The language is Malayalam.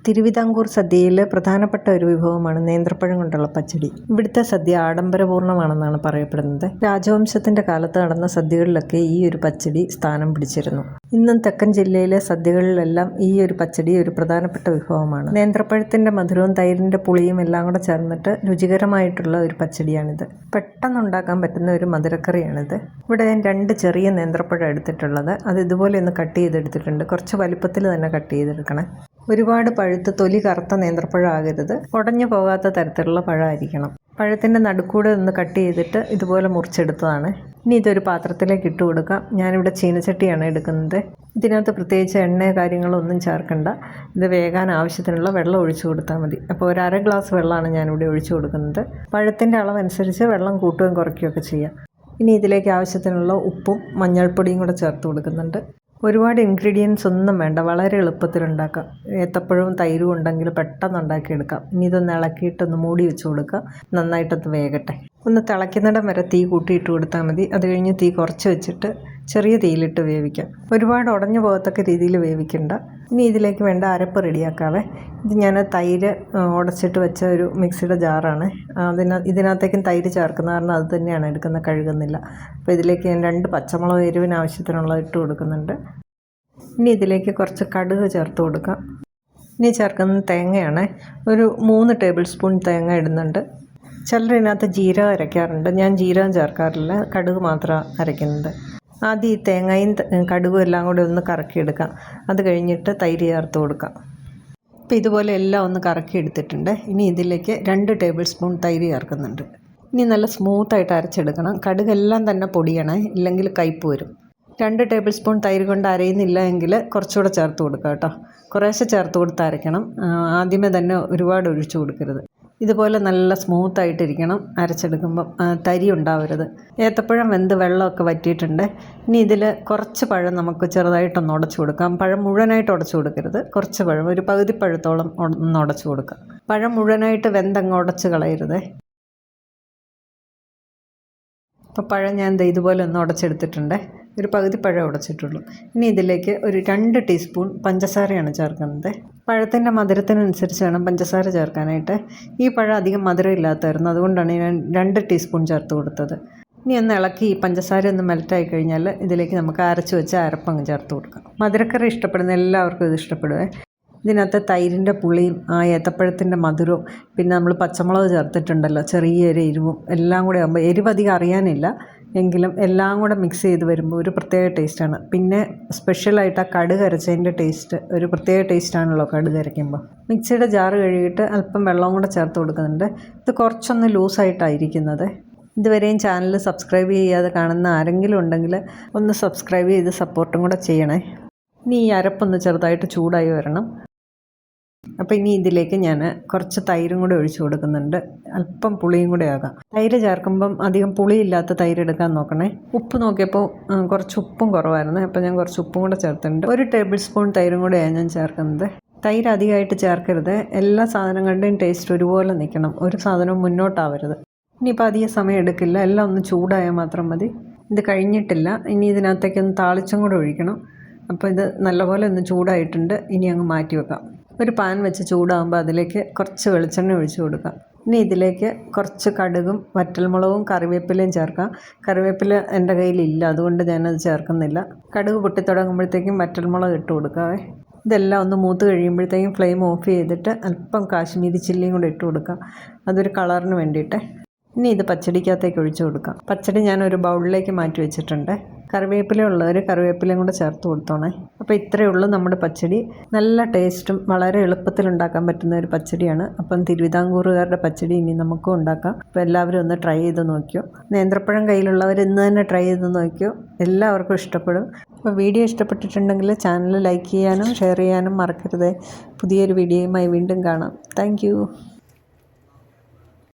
തിരുവിതാംകൂർ സദ്യയിൽ പ്രധാനപ്പെട്ട ഒരു വിഭവമാണ് നേന്ത്രപ്പഴം കൊണ്ടുള്ള പച്ചടി. ഇവിടുത്തെ സദ്യ ആഡംബരപൂർണ്ണമാണെന്നാണ് പറയപ്പെടുന്നത്. രാജവംശത്തിൻ്റെ കാലത്ത് നടന്ന സദ്യകളിലൊക്കെ ഈ ഒരു പച്ചടി സ്ഥാനം പിടിച്ചിരുന്നു. ഇന്നും തെക്കൻ ജില്ലയിലെ സദ്യകളിലെല്ലാം ഈ ഒരു പച്ചടി ഒരു പ്രധാനപ്പെട്ട വിഭവമാണ്. നേന്ത്രപ്പഴത്തിൻ്റെ മധുരവും തൈരിൻ്റെ പുളിയും എല്ലാം കൂടെ ചേർന്നിട്ട് രുചികരമായിട്ടുള്ള ഒരു പച്ചടിയാണിത്. പെട്ടെന്നുണ്ടാക്കാൻ പറ്റുന്ന ഒരു മധുരക്കറിയാണിത്. ഇവിടെ ഞാൻ 2 ചെറിയ നേന്ത്രപ്പഴം എടുത്തിട്ടുള്ളത്. അത് ഇതുപോലെ ഒന്ന് കട്ട് ചെയ്തെടുത്തിട്ടുണ്ട്. കുറച്ച് വലിപ്പത്തിൽ തന്നെ കട്ട് ചെയ്തെടുക്കണം. ഒരുപാട് പഴുത്ത് തൊലി കറുത്ത നേന്ത്രപ്പഴം ആകരുത്. ഉടഞ്ഞു പോകാത്ത തരത്തിലുള്ള പഴമായിരിക്കണം. പഴത്തിൻ്റെ നടുക്കൂടെ ഒന്ന് കട്ട് ചെയ്തിട്ട് ഇതുപോലെ മുറിച്ചെടുത്തതാണ്. ഇനി ഇതൊരു പാത്രത്തിലേക്ക് ഇട്ട് കൊടുക്കാം. ഞാനിവിടെ ചീനച്ചട്ടിയാണ് എടുക്കുന്നത്. ഇതിനകത്ത് പ്രത്യേകിച്ച് എണ്ണയോ കാര്യങ്ങളോ ഒന്നും ചേർക്കണ്ട. ഇത് വേകാൻ ആവശ്യത്തിനുള്ള വെള്ളം ഒഴിച്ചു കൊടുത്താൽ മതി. അപ്പോൾ ഒരു 1/2 ഗ്ലാസ് വെള്ളമാണ് ഞാനിവിടെ ഒഴിച്ചു കൊടുക്കുന്നത്. പഴത്തിൻ്റെ അളവനുസരിച്ച് വെള്ളം കൂട്ടുകയും കുറയ്ക്കുകയൊക്കെ ചെയ്യാം. ഇനി ഇതിലേക്ക് ആവശ്യത്തിനുള്ള ഉപ്പും മഞ്ഞൾപ്പൊടിയും കൂടെ ചേർത്ത് കൊടുക്കുന്നുണ്ട്. ഒരുപാട് ഇൻഗ്രീഡിയൻസ് ഒന്നും വേണ്ട, വളരെ എളുപ്പത്തിലുണ്ടാക്കാം. ഏത്തപ്പഴവും തൈരും ഉണ്ടെങ്കിൽ പെട്ടെന്ന് ഉണ്ടാക്കിയെടുക്കാം. ഇനി ഇതൊന്ന് ഇളക്കിയിട്ടൊന്ന് മൂടി വെച്ച് കൊടുക്കുക. നന്നായിട്ടൊന്ന് വേകട്ടെ. ഒന്ന് തിളയ്ക്കുന്നിടം വരെ തീ കൂട്ടിയിട്ട് കൊടുത്താൽ മതി. അത് കഴിഞ്ഞ് തീ കുറച്ച് വെച്ചിട്ട് ചെറിയ തീയിലിട്ട് വേവിക്കാം. ഒരുപാട് ഉടഞ്ഞു പോകത്തക്ക രീതിയിൽ വേവിക്കണ്ട. ഇനി ഇതിലേക്ക് വേണ്ട അരപ്പ് റെഡിയാക്കാവേ. ഇത് ഞാൻ തൈര് ഉടച്ചിട്ട് വെച്ച ഒരു മിക്സിയുടെ ജാറാണ്. ഇതിനകത്തേക്കും തൈര് ചേർക്കുന്ന കാരണം അത് തന്നെയാണ് എടുക്കുന്നത്, കഴുകുന്നില്ല. അപ്പോൾ ഇതിലേക്ക് ഞാൻ 2 പച്ചമുളക് എരിവിന് ആവശ്യത്തിനുള്ള ഇട്ട് കൊടുക്കുന്നുണ്ട്. ഇനി ഇതിലേക്ക് കുറച്ച് കടുക് ചേർത്ത് കൊടുക്കാം. ഇനി ചേർക്കുന്നത് തേങ്ങയാണ്. ഒരു 3 ടേബിൾ സ്പൂൺ തേങ്ങ ഇടുന്നുണ്ട്. ചിലർ ഇതിനകത്ത് ജീരകം അരയ്ക്കാറുണ്ട്. ഞാൻ ജീരകം ചേർക്കാറില്ല, കടുക് മാത്രമാണ് അരയ്ക്കുന്നത്. ആദ്യം ഈ തേങ്ങയും കടുകും എല്ലാം കൂടി ഒന്ന് കറക്കിയെടുക്കാം. അത് കഴിഞ്ഞിട്ട് തൈര് ചേർത്ത് കൊടുക്കാം. അപ്പോൾ ഇതുപോലെ എല്ലാം ഒന്ന് കറക്കി എടുത്തിട്ടുണ്ട്. ഇനി ഇതിലേക്ക് 2 ടേബിൾ സ്പൂൺ തൈര് ചേർക്കുന്നുണ്ട്. ഇനി നല്ല സ്മൂത്തായിട്ട് അരച്ചെടുക്കണം. കടുകെല്ലാം തന്നെ പൊടിയണേ, ഇല്ലെങ്കിൽ കയ്പ്പ് വരും. 2 ടേബിൾ സ്പൂൺ തൈര് കൊണ്ട് അരയുന്നില്ല എങ്കിൽ കുറച്ചുകൂടെ ചേർത്ത് കൊടുക്കുക കേട്ടോ. കുറേശ്ശെ ചേർത്ത് കൊടുത്ത് അരയ്ക്കണം. ആദ്യമേ തന്നെ ഒരുപാട് ഒഴിച്ചു കൊടുക്കരുത്. ഇതുപോലെ നല്ല സ്മൂത്തായിട്ടിരിക്കണം അരച്ചെടുക്കുമ്പം, തരി ഉണ്ടാവരുത്. ഏത്തപ്പഴം വെന്ത് വെള്ളമൊക്കെ വറ്റിയിട്ടുണ്ട്. ഇനി ഇതിൽ കുറച്ച് പഴം നമുക്ക് ചെറുതായിട്ടൊന്ന് ഉടച്ചു കൊടുക്കാം. പഴം മുഴുവനായിട്ട് ഉടച്ചു കൊടുക്കരുത്. കുറച്ച് പഴം, ഒരു പകുതി പഴത്തോളം ഒന്ന് ഉടച്ചു കൊടുക്കാം. പഴം മുഴുവനായിട്ട് വെന്തങ്ങ് ഉടച്ച് കളയരുതേ. അപ്പോൾ പഴം ഞാൻ ഇതുപോലെ ഒന്ന് ഉടച്ചെടുത്തിട്ടുണ്ട്. ഒരു പകുതി പഴം ഉടച്ചിട്ടുള്ളൂ. ഇനി ഇതിലേക്ക് ഒരു 2 ടീസ്പൂൺ പഞ്ചസാരയാണ് ചേർക്കുന്നത്. പഴത്തിൻ്റെ മധുരത്തിനനുസരിച്ച് വേണം പഞ്ചസാര ചേർക്കാനായിട്ട്. ഈ പഴം അധികം മധുരം ഇല്ലാത്തതായിരുന്നു, അതുകൊണ്ടാണ് ഞാൻ 2 ടീസ്പൂൺ ചേർത്ത് കൊടുത്തത്. ഇനി ഒന്ന് ഇളക്കി ഈ പഞ്ചസാര ഒന്ന് മെൽറ്റായി കഴിഞ്ഞാൽ ഇതിലേക്ക് നമുക്ക് അരച്ച് വെച്ച അരപ്പങ്ങ് ചേർത്ത് കൊടുക്കാം. മധുരക്കറി ഇഷ്ടപ്പെടുന്ന എല്ലാവർക്കും ഇത് ഇഷ്ടപ്പെടുവേ. ഇതിനകത്ത് തൈരിൻ്റെ പുളിയും ഏത്തപ്പഴത്തിൻ്റെ മധുരവും പിന്നെ നമ്മൾ പച്ചമുളക് ചേർത്തിട്ടുണ്ടല്ലോ, ചെറിയൊരു എരിവും എല്ലാം കൂടെ ആകുമ്പോൾ എരിവ് അധികം അറിയാനില്ല, എങ്കിലും എല്ലാം കൂടെ മിക്സ് ചെയ്ത് വരുമ്പോൾ ഒരു പ്രത്യേക ടേസ്റ്റാണ്. പിന്നെ സ്പെഷ്യലായിട്ട് ആ കടുക് അരച്ചതിൻ്റെ ടേസ്റ്റ് ഒരു പ്രത്യേക ടേസ്റ്റാണല്ലോ കടുക് അരയ്ക്കുമ്പോൾ. മിക്സിയുടെ ജാറ് കഴുകിയിട്ട് അല്പം വെള്ളവും കൂടെ ചേർത്ത് കൊടുക്കുന്നുണ്ട്. ഇത് കുറച്ചൊന്ന് ലൂസായിട്ടായിരിക്കുന്നത്. ഇതുവരെയും ചാനൽ സബ്സ്ക്രൈബ് ചെയ്യാതെ കാണുന്ന ആരെങ്കിലും ഉണ്ടെങ്കിൽ ഒന്ന് സബ്സ്ക്രൈബ് ചെയ്ത് സപ്പോർട്ടും കൂടെ ചെയ്യണേ. ഇനി ഈ അരപ്പൊന്ന് ചെറുതായിട്ട് ചൂടായി വരണം. അപ്പോൾ ഇനി ഇതിലേക്ക് ഞാൻ കുറച്ച് തൈരും കൂടെ ഒഴിച്ചു കൊടുക്കുന്നുണ്ട്. അല്പം പുളിയും കൂടെ ആകാം. തൈര് ചേർക്കുമ്പം അധികം പുളിയില്ലാത്ത തൈര് എടുക്കാൻ നോക്കണേ. ഉപ്പ് നോക്കിയപ്പോൾ കുറച്ച് ഉപ്പും കുറവായിരുന്നു. അപ്പോൾ ഞാൻ കുറച്ച് ഉപ്പും കൂടെ ചേർത്തിട്ടുണ്ട്. 1 ടേബിൾ സ്പൂൺ തൈരും കൂടെയാണ് ഞാൻ ചേർക്കുന്നത്. തൈര് അധികമായിട്ട് ചേർക്കരുത്. എല്ലാ സാധനങ്ങളുടെയും ടേസ്റ്റ് ഒരുപോലെ നിൽക്കണം. ഒരു സാധനവും മുന്നോട്ടാവരുത്. ഇനിയിപ്പോൾ അധികം സമയം എടുക്കില്ല, എല്ലാം ഒന്ന് ചൂടായാൽ മാത്രം മതി. ഇത് കഴിഞ്ഞിട്ടില്ല. ഇനി ഇതിനകത്തേക്കൊന്ന് താളിച്ചും കൂടെ ഒഴിക്കണം. അപ്പോൾ ഇത് നല്ലപോലെ ഒന്ന് ചൂടായിട്ടുണ്ട്. ഇനി അങ്ങ് മാറ്റി വെക്കാം. ഒരു പാൻ വെച്ച് ചൂടാകുമ്പോൾ അതിലേക്ക് കുറച്ച് വെളിച്ചെണ്ണ ഒഴിച്ചു കൊടുക്കാം. ഇനി ഇതിലേക്ക് കുറച്ച് കടുകും വറ്റൽമുളകും കറിവേപ്പിലയും ചേർക്കാം. കറിവേപ്പില എൻ്റെ കയ്യിലില്ല, അതുകൊണ്ട് ഞാനത് ചേർക്കുന്നില്ല. കടുക് പൊട്ടിത്തുടങ്ങുമ്പോഴത്തേക്കും വറ്റൽമുളക് ഇട്ട് കൊടുക്കാവേ. ഇതെല്ലാം ഒന്ന് മൂത്ത് കഴിയുമ്പോഴത്തേക്കും ഫ്ലെയിം ഓഫ് ചെയ്തിട്ട് അല്പം കാശ്മീരി ചില്ലിയും കൂടെ ഇട്ട് കൊടുക്കാം. അതൊരു കളറിന് വേണ്ടിയിട്ട്. ഇനി ഇത് പച്ചടിക്കകത്തേക്ക് ഒഴിച്ചു കൊടുക്കാം. പച്ചടി ഞാനൊരു ബൗളിലേക്ക് മാറ്റി വെച്ചിട്ടുണ്ട്. കറിവേപ്പില ഉള്ളവർ കറിവേപ്പിലയും കൂടെ ചേർത്ത് കൊടുത്തോണേ. അപ്പോൾ ഇത്രയേ ഉള്ളൂ നമ്മുടെ പച്ചടി. നല്ല ടേസ്റ്റും വളരെ എളുപ്പത്തിൽ ഉണ്ടാക്കാൻ പറ്റുന്ന ഒരു പച്ചടിയാണ്. അപ്പം തിരുവിതാംകൂറുകാരുടെ പച്ചടി ഇനി നമുക്കും ഉണ്ടാക്കാം. അപ്പോൾ എല്ലാവരും ഒന്ന് ട്രൈ ചെയ്ത് നോക്കിയോ. നേന്ത്രപ്പഴം കയ്യിലുള്ളവർ ഇന്ന് തന്നെ ട്രൈ ചെയ്ത് നോക്കിയോ. എല്ലാവർക്കും ഇഷ്ടപ്പെടും. അപ്പോൾ വീഡിയോ ഇഷ്ടപ്പെട്ടിട്ടുണ്ടെങ്കിൽ ചാനൽ ലൈക്ക് ചെയ്യാനും ഷെയർ ചെയ്യാനും മറക്കരുത്. പുതിയൊരു വീഡിയോയുമായി വീണ്ടും കാണാം. താങ്ക്